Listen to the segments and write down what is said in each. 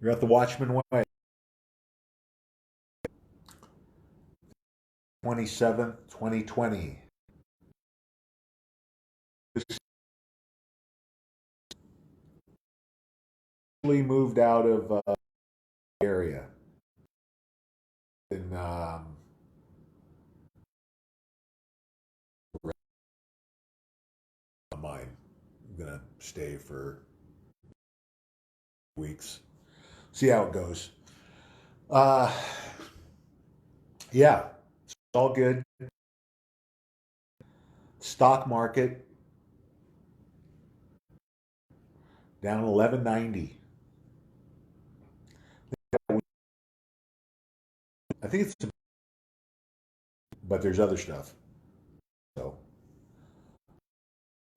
You're at the Watchmen way. 27th, 2020. Moved out of area and mine. I'm gonna stay for weeks. See how it goes. Uh, yeah, it's all good. Stock market down 1190. I think it's, but there's other stuff. So,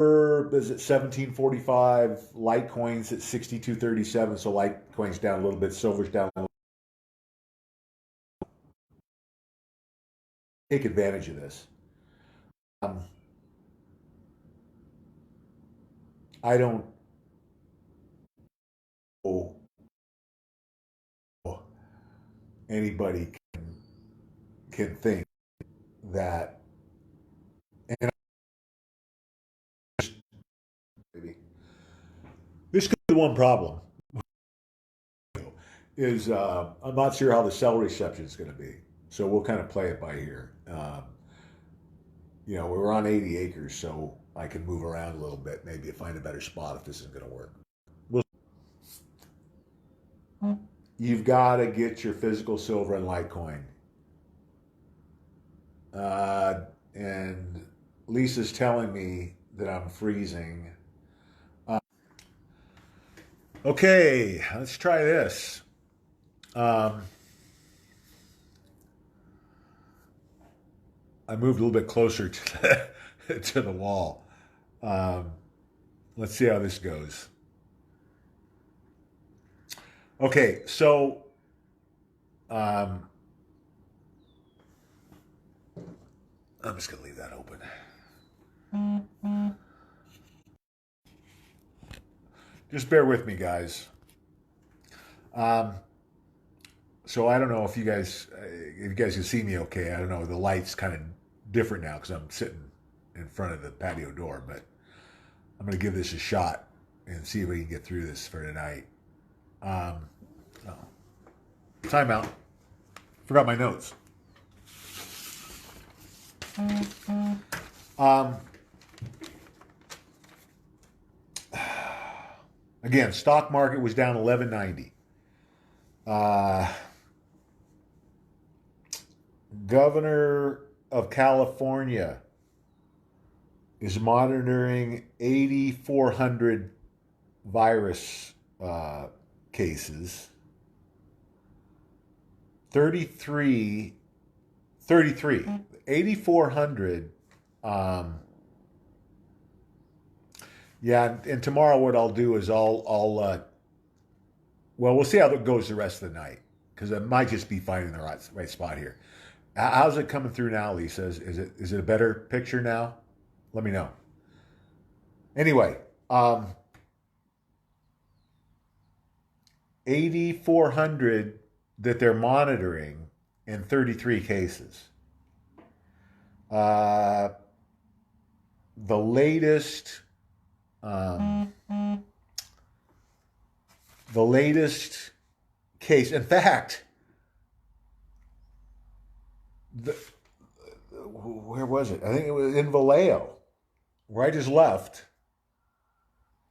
is it 1745? Litecoin's at 6237. So Litecoin's down a little bit. Silver's down a little. Take advantage of this. Um, I don't know anybody can think that, and maybe this could be one problem is I'm not sure how the cell reception is going to be. So we'll kind of play it by ear. We're on 80 acres, so I can move around a little bit, maybe find a better spot if this isn't going to work. We'll, you've got to get your physical silver and Litecoin. And Lisa's telling me that I'm freezing. Uh, okay, let's try this. Um, I moved a little bit closer to to the wall. Um, let's see how this goes. Okay, so um, I'm just going to leave that open. Just bear with me, guys. Um, so I don't know if you guys can see me okay. I don't know. The light's kind of different now because I'm sitting in front of the patio door, but I'm going to give this a shot and see if we can get through this for tonight. Um, oh. Timeout. Forgot my notes. Um, again, stock market was down 1190. Uh, Governor of California is monitoring 8,400 virus cases. 33, 8,400. Yeah, and tomorrow what I'll do is well, we'll see how it goes the rest of the night because I might just be finding the right spot here. How's it coming through now, Lisa? Is it a better picture now? Let me know. Anyway, 8,400 that they're monitoring in 33 cases. Uh, the latest, um, the latest case. In fact, where was it? I think it was in Vallejo, where I just left.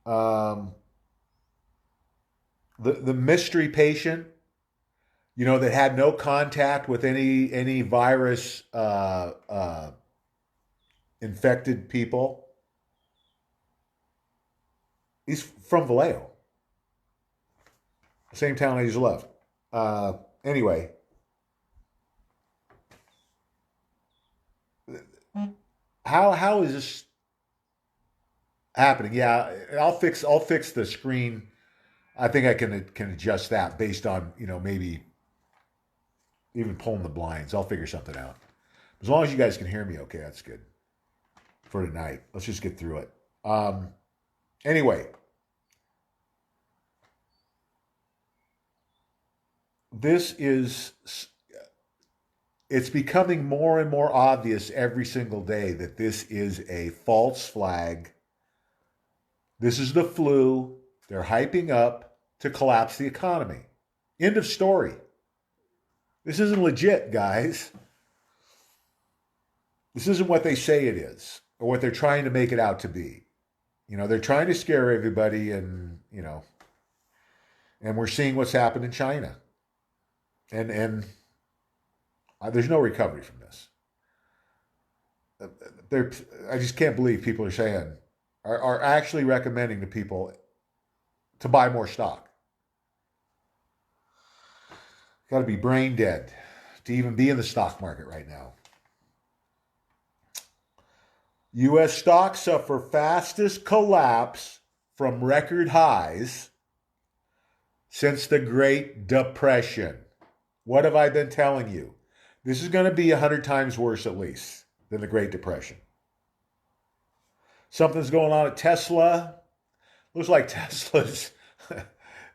Um, the mystery patient, that had no contact with any virus infected people. He's from Vallejo, same town I just left. Anyway, how is this happening? Yeah, I'll fix the screen. I think I can adjust that based on maybe even pulling the blinds. I'll figure something out. As long as you guys can hear me, okay, that's good for tonight. Let's just get through it. Anyway, this is, it's becoming more and more obvious every single day that this is a false flag. This is the flu. They're hyping up to collapse the economy. End of story. This isn't legit, guys. This isn't what they say it is or what they're trying to make it out to be. You know, they're trying to scare everybody and, you know, and we're seeing what's happened in China. And there's no recovery from this. I just can't believe people are saying, are actually recommending to people to buy more stock. Got to be brain dead to even be in the stock market right now. U.S. stocks suffer fastest collapse from record highs since the Great Depression. What have I been telling you? This is going to be 100 times worse at least than the Great Depression. Something's going on at Tesla. Looks like Tesla's,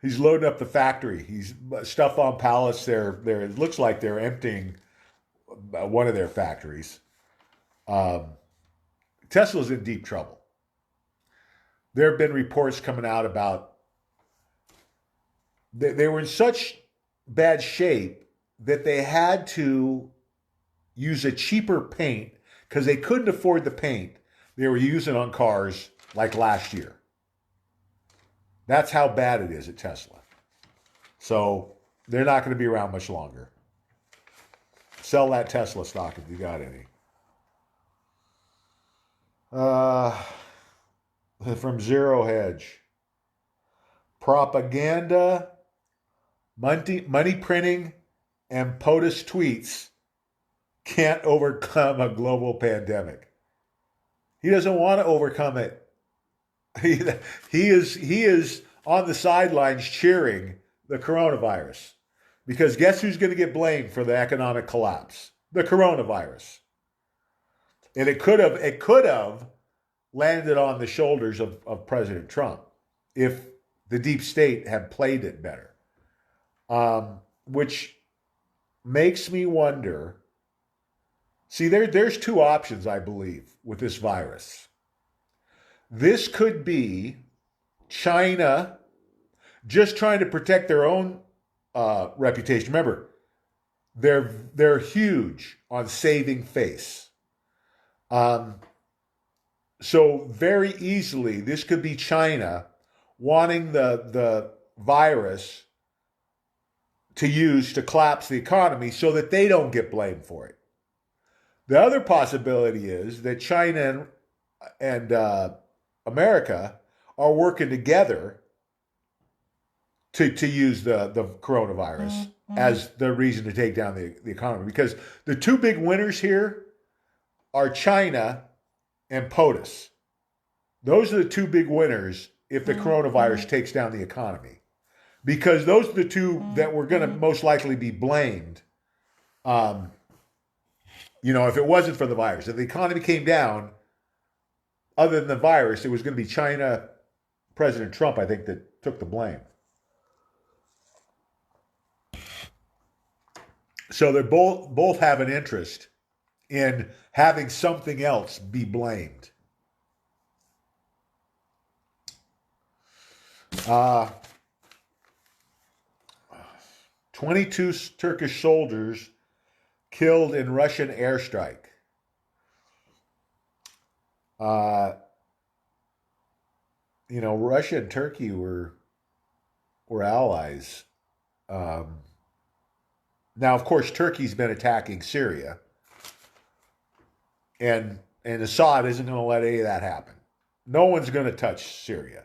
he's loading up the factory. He's stuff on pallets. It looks like they're emptying one of their factories. Tesla's in deep trouble. There have been reports coming out about they were in such bad shape that they had to use a cheaper paint because they couldn't afford the paint they were using on cars like last year. That's how bad it is at Tesla. So they're not going to be around much longer. Sell that Tesla stock if you got any. From Zero Hedge. Propaganda, money printing, and POTUS tweets can't overcome a global pandemic. He doesn't want to overcome it. He is on the sidelines cheering the coronavirus. Because guess who's going to get blamed for the economic collapse? The coronavirus. And it could have landed on the shoulders of President Trump if the deep state had played it better. Which makes me wonder. See, there's two options, I believe, with this virus. This could be China just trying to protect their own reputation. Remember, they're huge on saving face. So very easily, this could be China wanting the virus to use to collapse the economy so that they don't get blamed for it. The other possibility is that China and America are working together to use the coronavirus as the reason to take down the economy. Because the two big winners here are China and POTUS. Those are the two big winners if the coronavirus takes down the economy. Because those are the two that were going to most likely be blamed. If it wasn't for the virus. If the economy came down, other than the virus, it was going to be China, President Trump, I think, that took the blame. So they both have an interest in having something else be blamed. 22 Turkish soldiers killed in Russian airstrike. Russia and Turkey were allies. Now, of course, Turkey's been attacking Syria. And Assad isn't going to let any of that happen. No one's going to touch Syria.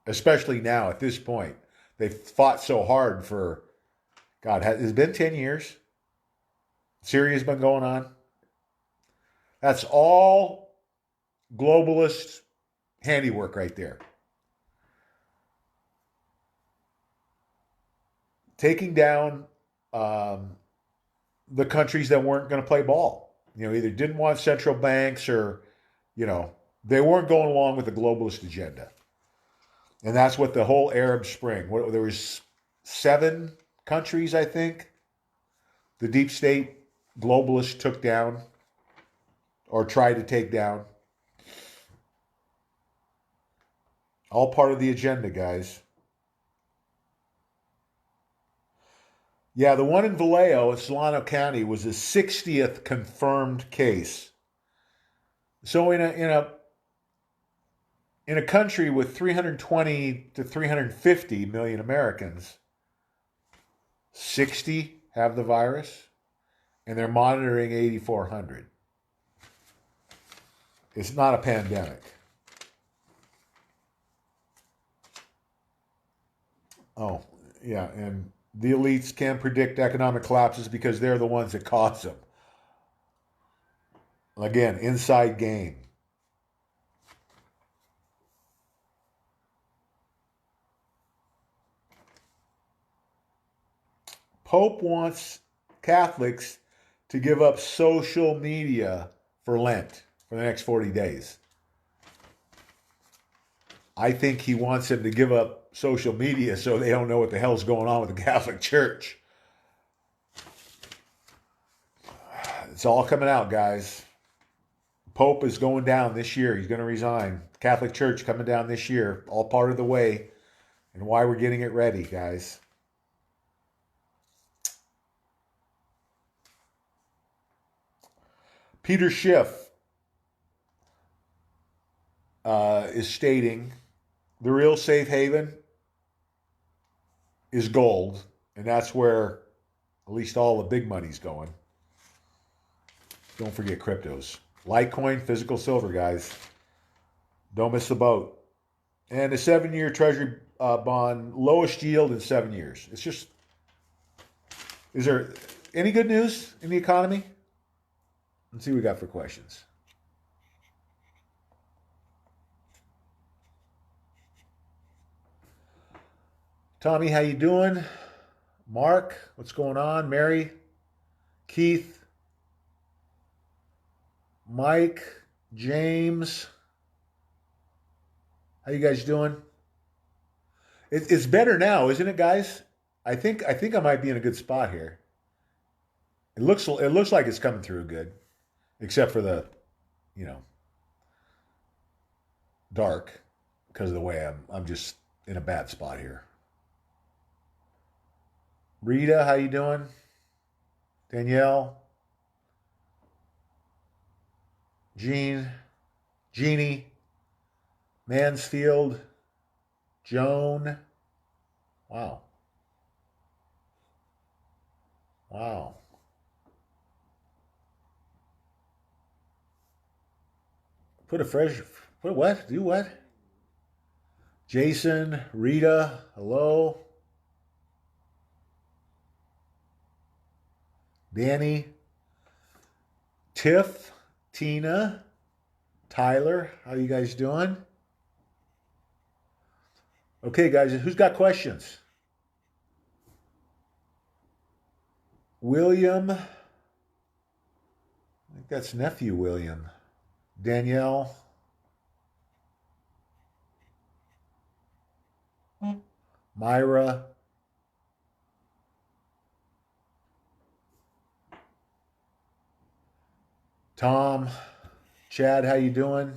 Especially now at this point. They've fought so hard for, God, it's been 10 years. Syria's been going on. That's all globalist handiwork right there. Taking down the countries that weren't going to play ball. Either didn't want central banks or, they weren't going along with the globalist agenda. And that's what the whole Arab Spring, there was 7 countries, I think, the deep state globalists took down or tried to take down. All part of the agenda, guys. Yeah, the one in Vallejo in Solano County was the 60th confirmed case. So in a country with 320 to 350 million Americans, 60 have the virus, and they're monitoring 8,400. It's not a pandemic. Oh, yeah, and the elites can predict economic collapses because they're the ones that cause them. Again, inside game. Pope wants Catholics to give up social media for Lent for the next 40 days. I think he wants them to give up social media so they don't know what the hell's going on with the Catholic Church. It's all coming out, guys. Pope is going down this year. He's going to resign. Catholic Church coming down this year. All part of the way and why we're getting it ready, guys. Peter Schiff is stating the real safe haven is gold, and that's where at least all the big money's going. Don't forget cryptos. Litecoin, physical silver, guys. Don't miss the boat. And a 7-year Treasury bond, lowest yield in 7 years. It's just, is there any good news in the economy? Let's see what we got for questions. Tommy, how you doing? Mark, what's going on? Mary, Keith, Mike, James, how you guys doing? It's better now, isn't it, guys? I think I might be in a good spot here. It looks like it's coming through good, except for the, dark, because of the way I'm just in a bad spot here. Rita, how you doing? Danielle, Jeannie, Mansfield, Joan. Wow. Put what? Do what? Jason, Rita, hello. Danny, Tiff, Tina, Tyler, how you guys doing? Okay, guys, who's got questions? William, I think that's nephew William. Danielle. Myra. Tom. Chad, how you doing?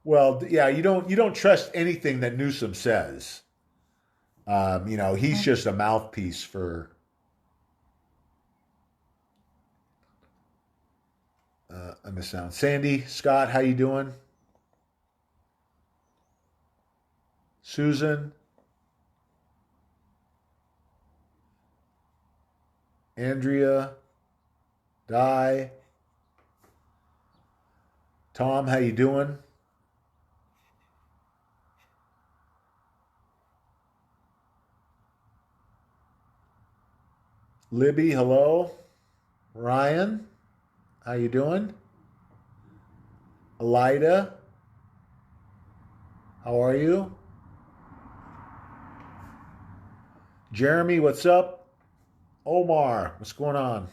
Well, yeah, you don't trust anything that Newsom says. He's just a mouthpiece for I miss sound. Sandy, Scott, how you doing? Susan, Andrea, Di, Tom, how you doing? Libby, hello. Ryan, how you doing? Elida, how are you? Jeremy, what's up? Omar, what's going on?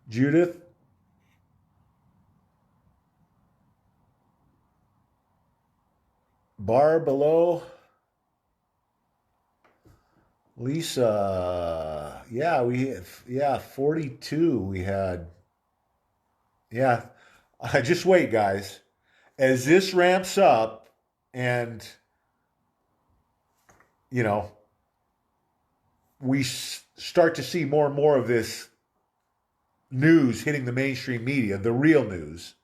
Judith, bar below. Lisa, yeah, 42 we had. Yeah, just wait, guys. As this ramps up and, you know, we start to see more and more of this news hitting the mainstream media, the real news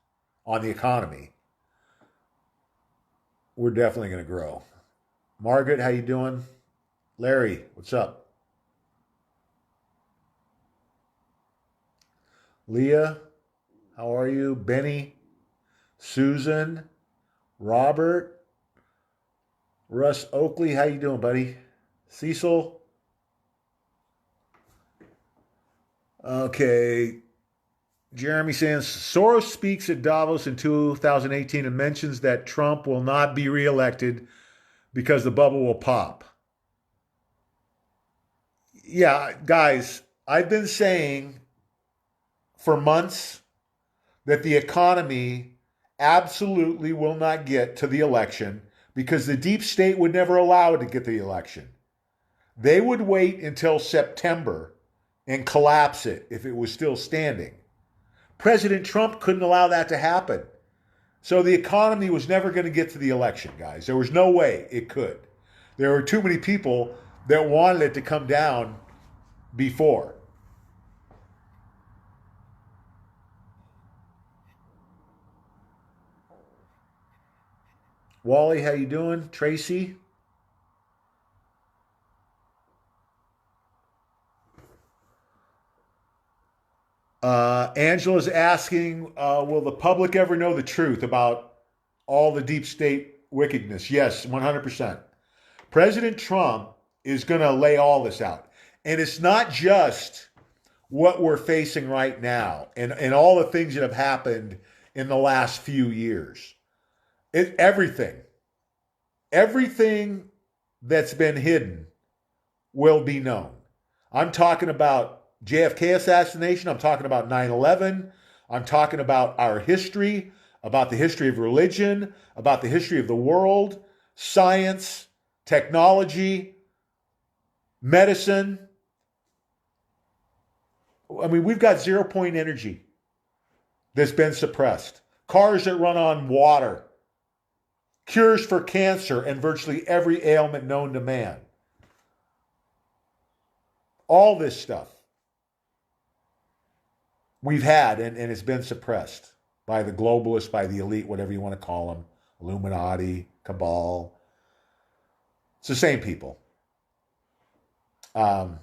on the economy, we're definitely going to grow. Margaret, how you doing? Larry, what's up? Leah, how are you? Benny, Susan, Robert, Russ Oakley, how you doing, buddy? Cecil. Okay. Jeremy says Soros speaks at Davos in 2018 and mentions that Trump will not be reelected because the bubble will pop. Yeah, guys, I've been saying for months that the economy absolutely will not get to the election because the deep state would never allow it to get the election. They would wait until September and collapse it if it was still standing. President Trump couldn't allow that to happen. So the economy was never going to get to the election, guys. There was no way it could. There were too many people that wanted it to come down before. Wally, how you doing? Tracy? Angela's asking, will the public ever know the truth about all the deep state wickedness? Yes, 100%. President Trump is going to lay all this out. And it's not just what we're facing right now and all the things that have happened in the last few years. Everything. Everything that's been hidden will be known. I'm talking about JFK assassination. I'm talking about 9/11. I'm talking about our history, about the history of religion, about the history of the world, science, technology, medicine. I mean, we've got 0 point energy that's been suppressed. Cars that run on water. Cures for cancer and virtually every ailment known to man. All this stuff we've had and it's been suppressed by the globalists, by the elite, whatever you want to call them, Illuminati, cabal. It's the same people. Um,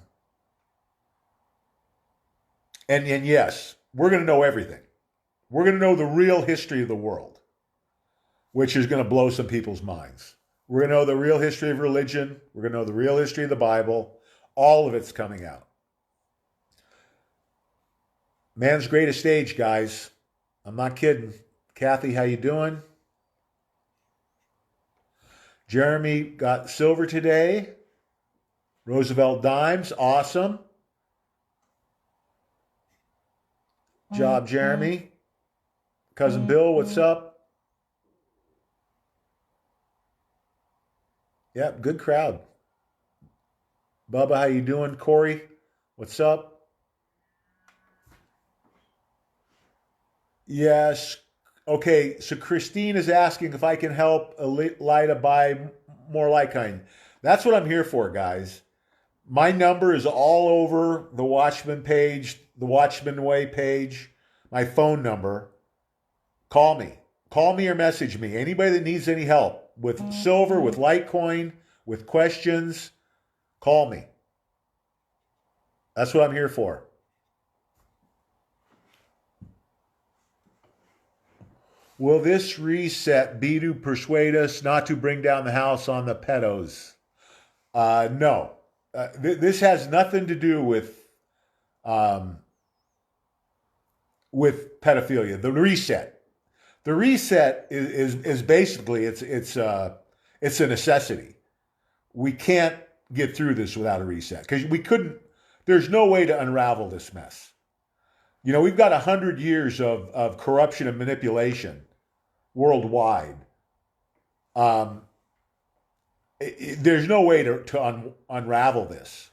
and yes, we're going to know everything. We're going to know the real history of the world, which is going to blow some people's minds. We're going to know the real history of religion. We're going to know the real history of the Bible. All of it's coming out. Man's greatest age, guys. I'm not kidding. Kathy, how you doing? Jeremy got silver today. Roosevelt dimes, awesome. Job, Jeremy. Cousin Bill, what's up? Yep, good crowd. Bubba, how you doing? Corey, what's up? Yes. Okay, so Christine is asking if I can help Elida buy more Litecoin. That's what I'm here for, guys. My number is all over the Watchmen page, the Watchmen Way page, my phone number. Call me. Call me or message me. Anybody that needs any help with silver, with Litecoin, with questions, call me. That's what I'm here for. Will this reset be to persuade us not to bring down the house on the pedos? No. This has nothing to do um, with pedophilia. The reset. The reset is basically it's a necessity. We can't get through this without a reset because we couldn't. There's no way to unravel this mess. You know, we've got 100 years of corruption and manipulation worldwide. there's no way to unravel this.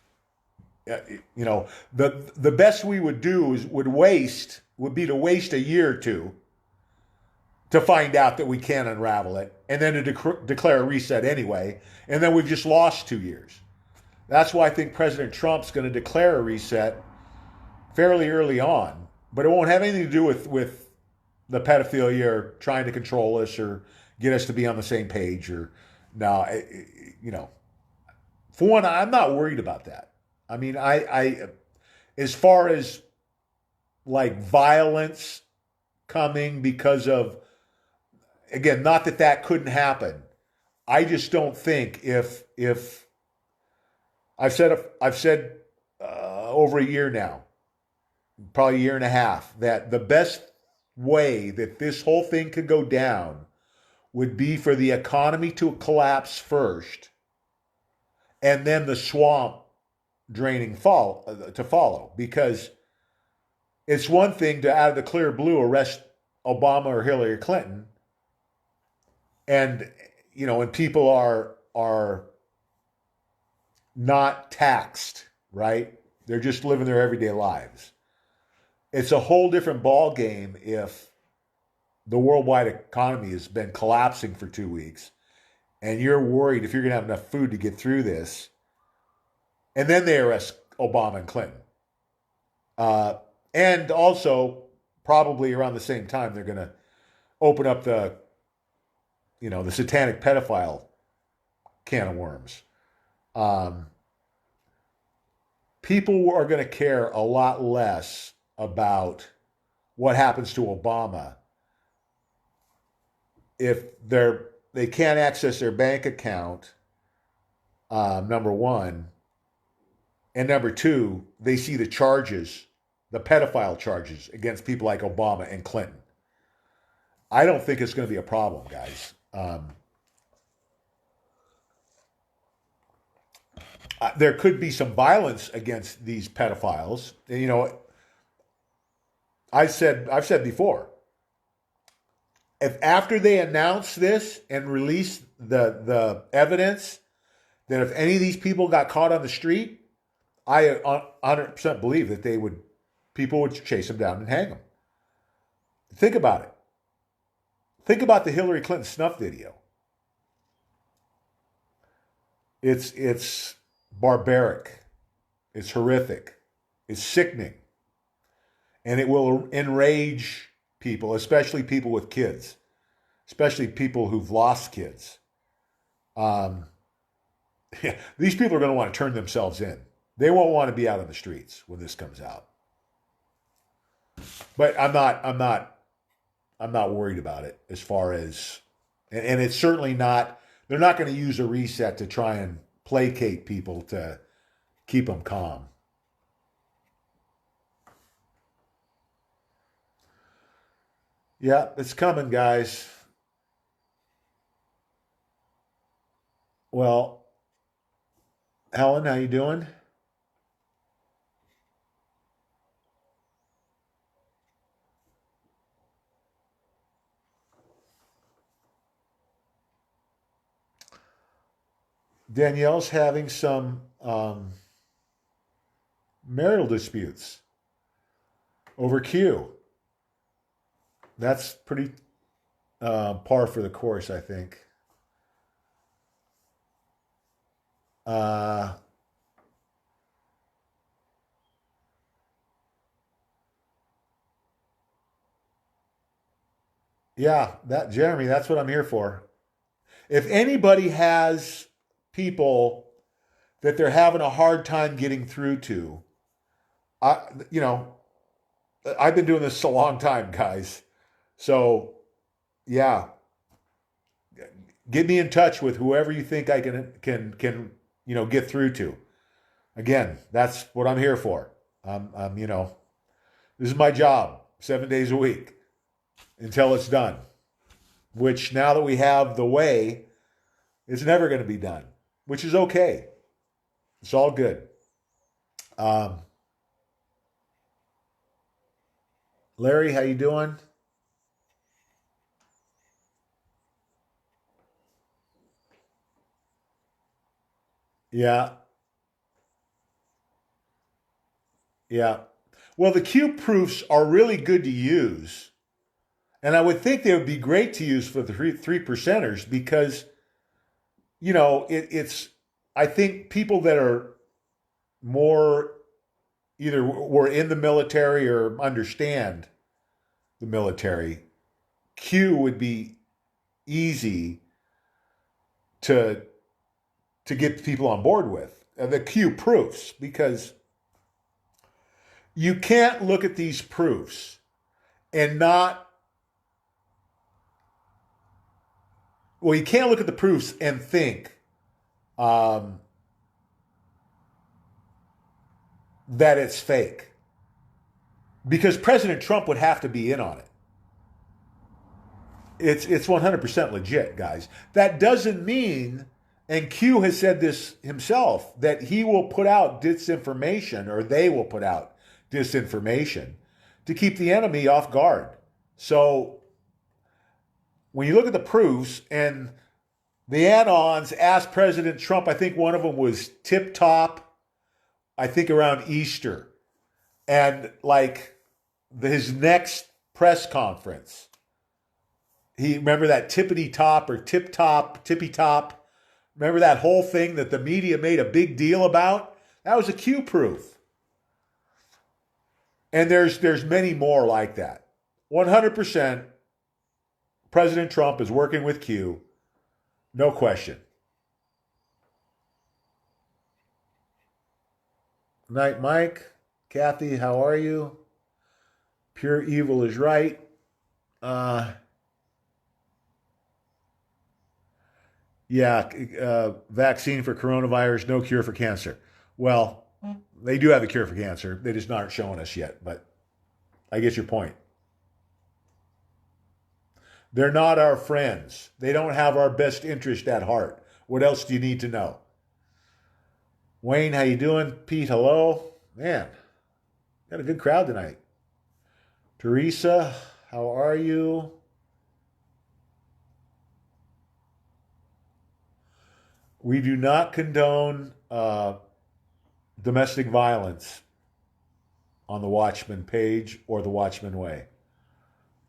You know, the best we would do would be to waste a year or two to find out that we can't unravel it, and then to declare a reset anyway, and then we've just lost 2 years. That's why I think President Trump's going to declare a reset fairly early on, but it won't have anything to do with the pedophilia or trying to control us or get us to be on the same page or no, you know. For one, I'm not worried about that. I mean, I as far as like violence coming because of, again, not that that couldn't happen. I just don't think if I've said over a year now, probably a year and a half, that the best way that this whole thing could go down would be for the economy to collapse first, and then the swamp draining to follow. Because it's one thing to, out of the clear blue, arrest Obama or Hillary Clinton, and and people are not taxed, right? They're just living their everyday lives. It's a whole different ball game if the worldwide economy has been collapsing for 2 weeks, and you're worried if you're going to have enough food to get through this, and then they arrest Obama and Clinton. And also, probably around the same time, they're going to open up the satanic pedophile can of worms. People are going to care a lot less about what happens to Obama if they can't access their bank account, number one, and number two, they see the charges, the pedophile charges against people like Obama and Clinton. I don't think it's going to be a problem, guys. There could be some violence against these pedophiles. And, I've said before, if after they announce this and release the evidence that if any of these people got caught on the street, I 100% believe that people would chase them down and hang them. Think about it. Think about the Hillary Clinton snuff video. It's barbaric. It's horrific. It's sickening. And it will enrage people, especially people with kids, especially people who've lost kids. These people are going to want to turn themselves in. They won't want to be out on the streets when this comes out. But I'm not worried about it as far as, and it's certainly not. They're not going to use a reset to try and placate people to keep them calm. Yeah, it's coming, guys. Well, Helen, how you doing? Danielle's having some marital disputes over Q. That's pretty par for the course, I think. Uh, yeah, Jeremy, that's what I'm here for. If anybody has people that they're having a hard time getting through to, I, you know, I've been doing this a long time, guys. So, yeah, get me in touch with whoever you think I can get through to. Again, that's what I'm here for. This is my job, 7 days a week until it's done. Which now that we have the way, it's never going to be done. Which is okay. It's all good. Um, Larry, how you doing? Yeah. Yeah. Well, the Q proofs are really good to use. And I would think they would be great to use for the three percenters because, it's, I think people that are more either were in the military or understand the military, Q would be easy to get people on board with. The Q proofs, because you can't look at these proofs and not, well, you can't look at the proofs and think um, that it's fake because President Trump would have to be in on it. It's 100% legit, guys. That doesn't mean, and Q has said this himself, that he will put out disinformation or they will put out disinformation to keep the enemy off guard. So when you look at the proofs and the anons asked President Trump, I think one of them was tip top, I think around Easter, and like his next press conference. He remember that tippity top or tip top, tippy top. Remember that whole thing that the media made a big deal about? That was a Q proof. And there's many more like that. 100% President Trump is working with Q. No question. Night, Mike. Kathy, how are you? Pure evil is right. Vaccine for coronavirus, no cure for cancer. Well, they do have a cure for cancer. They just aren't showing us yet, but I get your point. They're not our friends. They don't have our best interest at heart. What else do you need to know? Wayne, how you doing? Pete, hello. Man, got a good crowd tonight. Teresa, how are you? We do not condone domestic violence on the Watchmen page or the Watchmen way.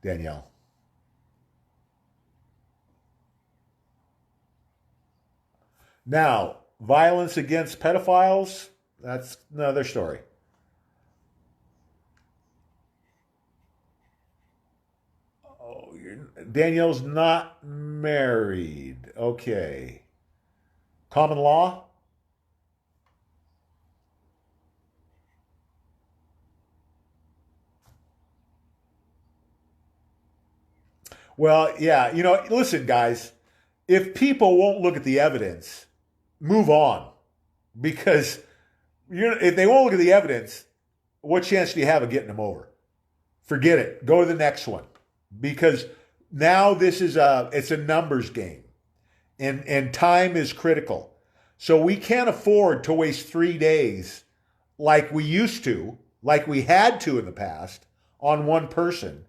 Danielle. Now, violence against pedophiles, that's another story. Oh, Danielle's not married. Okay. Common law? Well, yeah, listen, guys, if people won't look at the evidence, move on. Because if they won't look at the evidence, what chance do you have of getting them over? Forget it. Go to the next one. Because now it's a numbers game. And time is critical. So we can't afford to waste 3 days like we used to, like we had to in the past, on one person.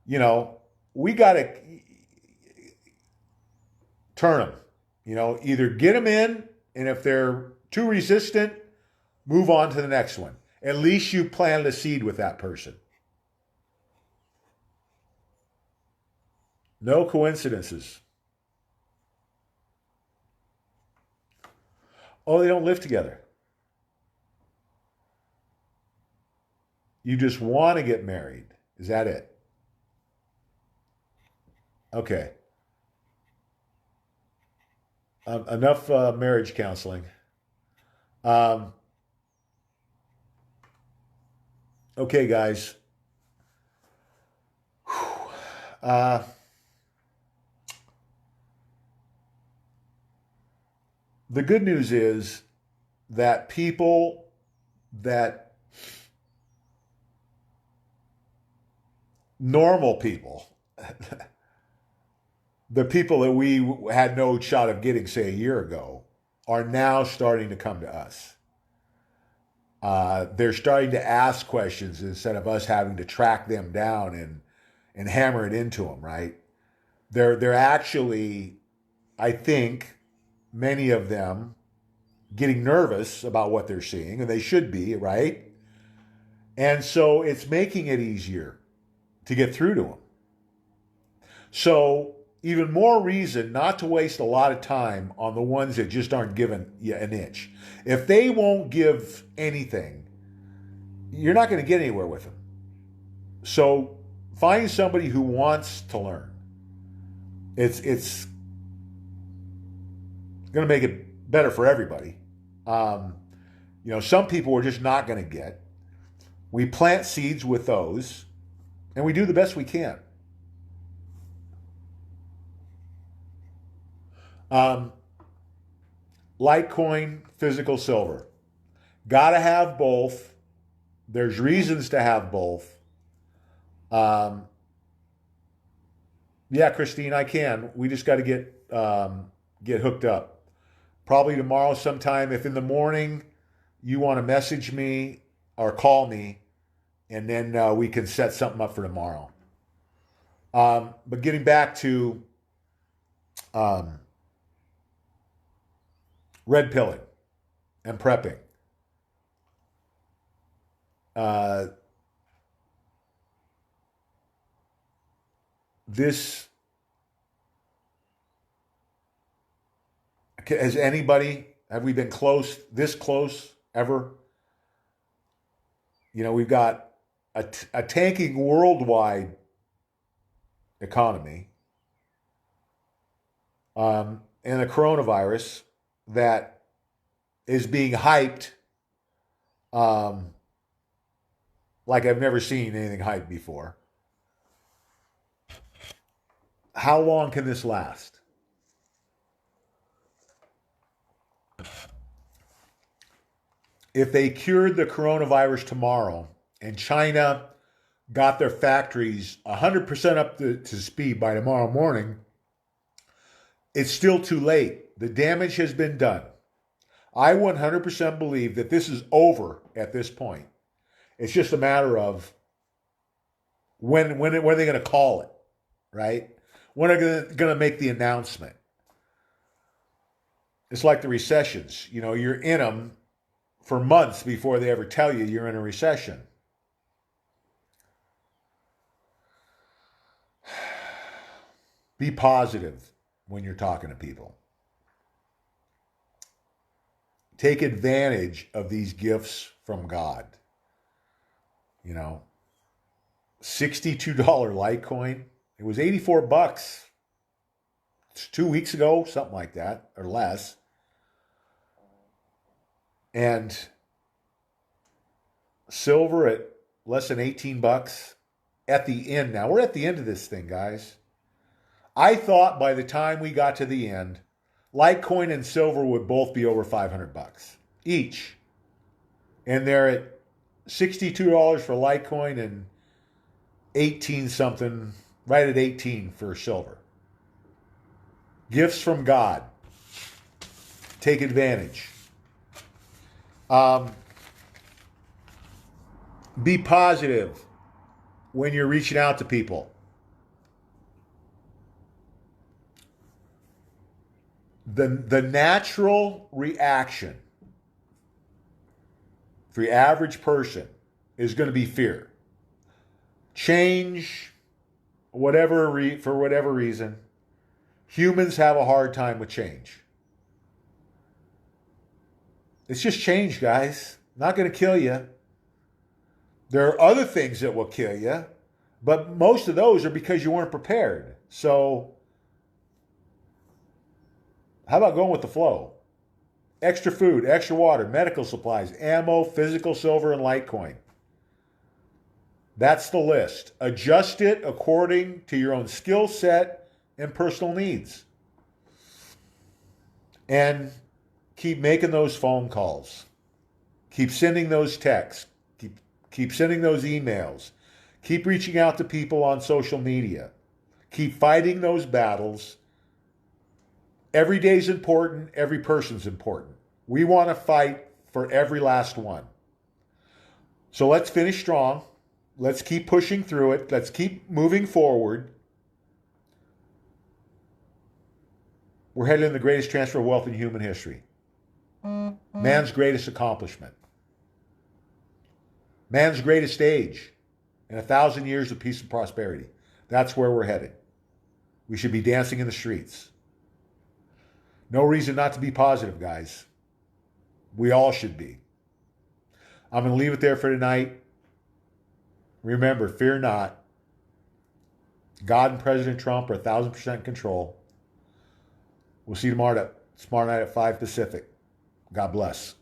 We got to turn them. Either get them in, and if they're too resistant, move on to the next one. At least you planted a seed with that person. No coincidences. Oh, they don't live together. You just want to get married. Is that it? Okay. Enough marriage counseling. Um, okay, guys. Uh, the good news is that people that normal people, the people that we had no shot of getting, say, a year ago, are now starting to come to us. They're starting to ask questions instead of us having to track them down and hammer it into them, right? They're actually, I think, many of them getting nervous about what they're seeing, and they should be, right? And so it's making it easier to get through to them. So even more reason not to waste a lot of time on the ones that just aren't giving you an inch. If they won't give anything, you're not going to get anywhere with them. So find somebody who wants to learn. It's going to make it better for everybody. Some people we're just not going to get. We plant seeds with those, and we do the best we can. Litecoin, physical silver. Got to have both. There's reasons to have both. Yeah, Christine, I can. We just got to get hooked up. Probably tomorrow sometime. If in the morning you want to message me or call me, and then we can set something up for tomorrow. But getting back to red pilling and prepping. This, have we been this close ever? We've got a tanking worldwide economy, and a coronavirus that is being hyped like I've never seen anything hyped before. How long can this last? If they cured the coronavirus tomorrow and China got their factories 100% up to speed by tomorrow morning, it's still too late. The damage has been done. I 100% believe that this is over at this point. It's just a matter of when are they going to call it, right? When are they going to make the announcement? It's like the recessions. You're in them for months before they ever tell you you're in a recession. Be positive when you're talking to people. Take advantage of these gifts from God. $62 Litecoin. It was $84 2 weeks ago, something like that, or less. And silver at less than $18 at the end now. We're at the end of this thing, guys. I thought by the time we got to the end, Litecoin and silver would both be over $500 each. And they're at $62 for Litecoin and 18 something, right at 18 for silver. Gifts from God. Take advantage. Be positive when you're reaching out to people. The natural reaction for the average person is going to be fear. Change, for whatever reason, humans have a hard time with change. It's just change, guys. Not going to kill you. There are other things that will kill you, but most of those are because you weren't prepared. So, how about going with the flow? Extra food, extra water, medical supplies, ammo, physical silver, and Litecoin. That's the list. Adjust it according to your own skill set and personal needs. And keep making those phone calls. Keep sending those texts. Keep sending those emails. Keep reaching out to people on social media. Keep fighting those battles. Every day's important. Every person's important. We want to fight for every last one. So let's finish strong. Let's keep pushing through it. Let's keep moving forward. We're headed in the greatest transfer of wealth in human history. Man's greatest accomplishment. Man's greatest age. And 1,000 years of peace and prosperity. That's where we're headed. We should be dancing in the streets. No reason not to be positive, guys. We all should be. I'm going to leave it there for tonight. Remember, fear not. God and President Trump are 1,000% in control. We'll see you tomorrow night at 5 Pacific. God bless.